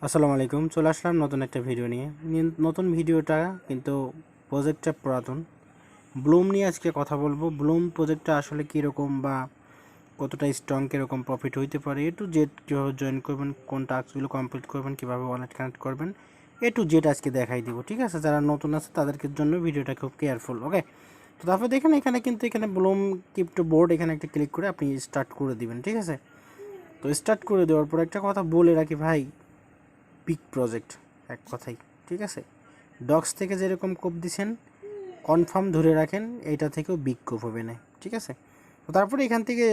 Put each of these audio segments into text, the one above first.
আসসালামু আলাইকুম। চলে আসলাম নতুন একটা ভিডিও নিয়ে। নতুন ভিডিওটা কিন্তু প্রজেক্টটা পুরাতন। ব্লুম নিয়ে আজকে কথা বলবো। ব্লুম প্রজেক্টটা আসলে কীরকম বা কতটা স্ট্রং, কীরকম প্রফিট হইতে পারে, এ টু জেড কীভাবে জয়েন করবেন, কোন টাস্কগুলো কমপ্লিট করবেন, কীভাবে ওয়ালেট কানেক্ট করবেন, এ টু জেড আজকে দেখাই দিব। ঠিক আছে, যারা নতুন আছে তাদেরকে জন্য ভিডিওটা খুব কেয়ারফুল। ওকে, তো তারপর দেখেন এখানে ব্লুম ক্রিপ্টো বোর্ড, এখানে একটা ক্লিক করে আপনি স্টার্ট করে দিবেন। ঠিক আছে, তো স্টার্ট করে দেওয়ার পর একটা কথা বলে রাখি ভাই, বিগ প্রজেক্ট এক কথাই। ঠিক আছে, ডক্স থেকে যেরকম কোপ দিছেন কনফার্ম ধরে রাখেন, এইটা থেকেও বিগ কোপ হবে না। ঠিক আছে, তো তারপরে এখান থেকে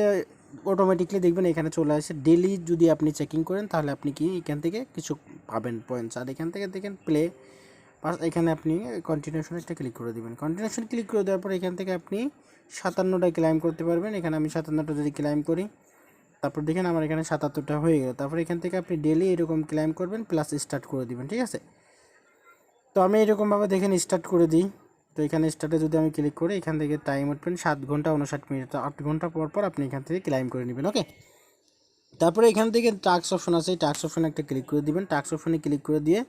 অটোমেটিকলি দেখবেন এখানে চলে আসে। ডেলি যদি আপনি চেকিং করেন তাহলে আপনি কি এখান থেকে কিছু পাবেন পয়েন্টস। আর এখান থেকে দেখেন প্লে পাস, এখানে আপনি কন্টিনিউশন একটা ক্লিক করে দেবেন। কন্টিনিউশন ক্লিক করে দেওয়ার পর এখান থেকে আপনি 57টা ক্লাইম করতে পারবেন। এখানে আমি 57টা যদি ক্লাইম করি, তারপর দেখেন আমার এখানে 77টা হয়ে গেল। তারপর এখান থেকে আপনি ডেলি এরকম ক্লাইম করবেন, প্লাস স্টার্ট করে দিবেন। ঠিক আছে, তো আমি এরকমভাবে দেখেন স্টার্ট করে দিই। তো এখানে স্টার্টে যদি আমি ক্লিক করি, এখান থেকে টাইম উঠবেন 7 ঘন্টা 59 মিনিট। তো 8 ঘন্টা পর পর আপনি এখান থেকে ক্লাইম করে নেবেন। ওকে, তারপরে এখান থেকে টাস্ক অপশন আছে, এই টাস্ক অপশনে একটা ক্লিক করে দিবেন। টাস্ক অপশনে ক্লিক করে দিয়ে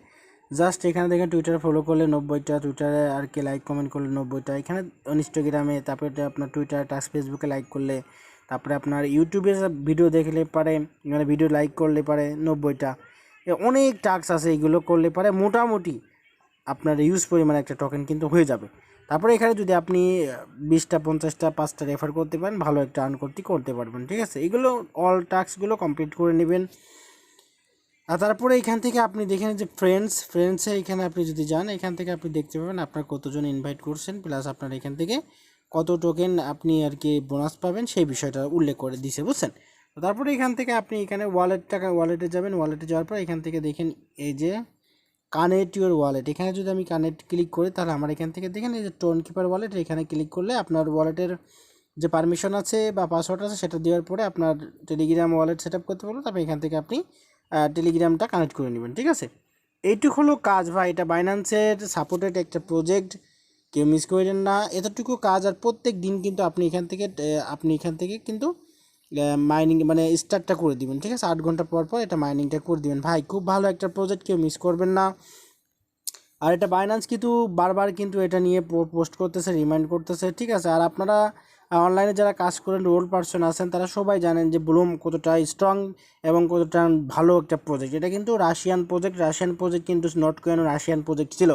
জাস্ট এখানে দেখেন টুইটারে ফলো করলে 90টা, টুইটারে আর কি লাইক কমেন্ট করলে 90টা, এখানে ইনস্টাগ্রামে, তারপরে আপনার টুইটার টাস্ক, ফেসবুকে লাইক করলে, তারপরে আপনার ইউটিউবে ভিডিও দেখলে পারে, মানে ভিডিও লাইক করলে পারে 90টা। অনেক টাস্ক আছে, এইগুলো করলে পারে মোটামুটি আপনার ইউজ পরিমাণে একটা টোকেন কিন্তু হয়ে যাবে। তারপরে এখানে যদি আপনি 20টা 50টা 5টা রেফার করতে পারেন, ভালো একটা আর্ন করতে পারবেন। ঠিক আছে, এগুলো অল টাস্কগুলো কমপ্লিট করে নেবেন। আর তারপরে এখান থেকে আপনি দেখেন যে ফ্রেন্ডসে এখানে আপনি যদি যান, এখান থেকে আপনি দেখতে পাবেন আপনার কতজন ইনভাইট করছেন, প্লাস আপনার এখান থেকে কত টোকেন আপনি আর কি বোনাস পাবেন সেই বিষয়টা উল্লেখ করে দিছে, বুঝছেন। তো তারপরে এখান থেকে আপনি এখানে ওয়ালেটে যাবেন। ওয়ালেটে যাওয়ার পর এখান থেকে দেখেন এই যে কানেক্ট ইউর ওয়ালেট, এখানে যদি আমি কানেক্ট ক্লিক করি তাহলে আমার এখান থেকে দেখেন এই যে টোন কিপার ওয়ালেট, এখানে ক্লিক করলে আপনার ওয়ালেটের যে পারমিশন আছে বা পাসওয়ার্ড আছে সেটা দেওয়ার পরে আপনার টেলিগ্রাম ওয়ালেট সেট আপ করতে পারবেন। তারপরে এখান থেকে আপনি টেলিগ্রামটা কানেক্ট করে নেবেন। ঠিক আছে, এইটুকু হলো কাজ ভাই। এটা বাইন্যান্সের সাপোর্টেড একটা প্রজেক্ট, কেউ মিস করেন না, এতটুকু কাজ। আর প্রত্যেক দিন কিন্তু আপনি এখান থেকে কিন্তু মাইনিং মানে স্টার্টটা করে দিবেন। ঠিক আছে, 8 ঘন্টা পর পর এটা মাইনিংটা করে দিবেন ভাই। খুব ভালো একটা প্রজেক্ট, কেউ মিস করবেন না। আর এটা বাইন্যান্স কিন্তু বারবার কিন্তু এটা নিয়ে পোস্ট করতেছে, রিমাইন্ড করতেছে। ঠিক আছে, আর আপনারা অনলাইনে যারা কাজ করেন, রোল পার্সন আছেন, তারা সবাই জানেন যে ব্লুম কতটা স্ট্রং এবং কতটা ভালো একটা প্রজেক্ট। এটা কিন্তু রাশিয়ান প্রজেক্ট কিন্তু নর্থ কোরিয়ানও রাশিয়ান প্রজেক্ট ছিল।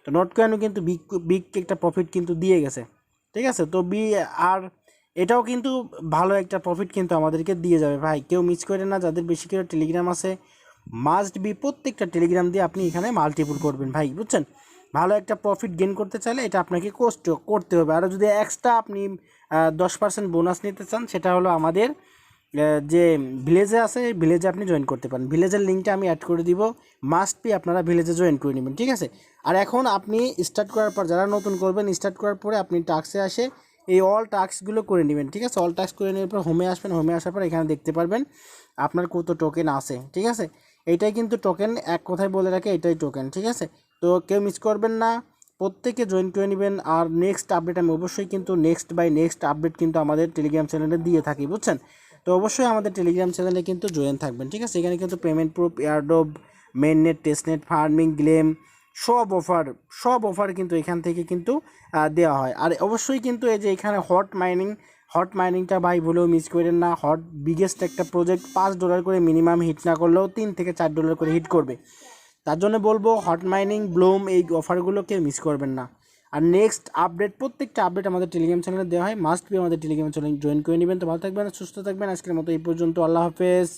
তো নর্থ কোরিয়ানও কিন্তু বিগ একটা প্রফিট কিন্তু দিয়ে গেছে। ঠিক আছে, তো আর এটাও কিন্তু ভালো একটা প্রফিট কিন্তু আমাদেরকে দিয়ে যাবে ভাই। কেউ মিস করেন না, যাদের বেশি করে টেলিগ্রাম আছে মাস্ট বি প্রত্যেকটা টেলিগ্রাম দিয়ে আপনি এখানে মাল্টিপুল করবেন ভাই, বুঝছেন। ভালো একটা প্রফিট গেইন করতে চাইলে এটা আপনাকে করতে হবে। আর যদি এক্সট্রা আপনি 10% বোনাস নিতে চান, সেটা হলো আমাদের যে ভিলেজে আছে, এই ভিলেজে আপনি জয়েন করতে পারেন। ভিলেজের লিঙ্কটা আমি অ্যাড করে দিব, মাস্ট বি আপনারা ভিলেজে জয়েন করে নেবেন। ঠিক আছে, আর এখন আপনি স্টার্ট করার পর, যারা নতুন করবেন, স্টার্ট করার পরে আপনি টাস্কে আসে এই অল টাস্কগুলো করে নেবেন। ঠিক আছে, অল টাস্ক করে নেওয়ার পর হোমে আসবেন। হোমে আসার পর এখানে দেখতে পারবেন আপনার কত টোকেন আছে। ঠিক আছে, এইটাই কিন্তু টোকেন, এক কথায় বলে রাখে এটাই টোকেন। ঠিক আছে, তো কেউ মিস করবেন না, প্রত্যেকে জয়েন করে নেবেন। আর নেক্সট আপডেট আমি অবশ্যই কিন্তু নেক্সট আপডেট কিন্তু আমাদের টেলিগ্রাম চ্যানেলে দিয়ে থাকি, বুঝছেন। তো অবশ্যই আমাদের টেলিগ্রাম চ্যানেলে কিন্তু জয়েন থাকবেন। ঠিক আছে, এখানে কিন্তু payment proof, airdrop, mainnet, testnet, farming, গ্লেম, সব অফার কিন্তু এখান থেকে কিন্তু দেওয়া হয়। আর অবশ্যই কিন্তু এই যে এখানে হট মাইনিংটা ভাই ভুলেও মিস করেন না। বিগেস্ট একটা প্রজেক্ট, $5 করে মিনিমাম হিট না করলেও $3 থেকে $4 করে হিট করবে। তার জন্য বলবো হট মাইনিং, ব্লুম, এই অফারগুলোকে মিস করবেন না। আর নেক্সট আপডেট, প্রত্যেকটা আপডেট আমাদের টেলিগ্রাম চ্যানেলে দেওয়া হয়, মাস্ট বি আমাদের টেলিগ্রাম চ্যানেল জয়েন করে নেবেন। তো ভালো থাকবেন, সুস্থ থাকবেন। আজকের মতো এই পর্যন্ত, আল্লাহ হাফেজ।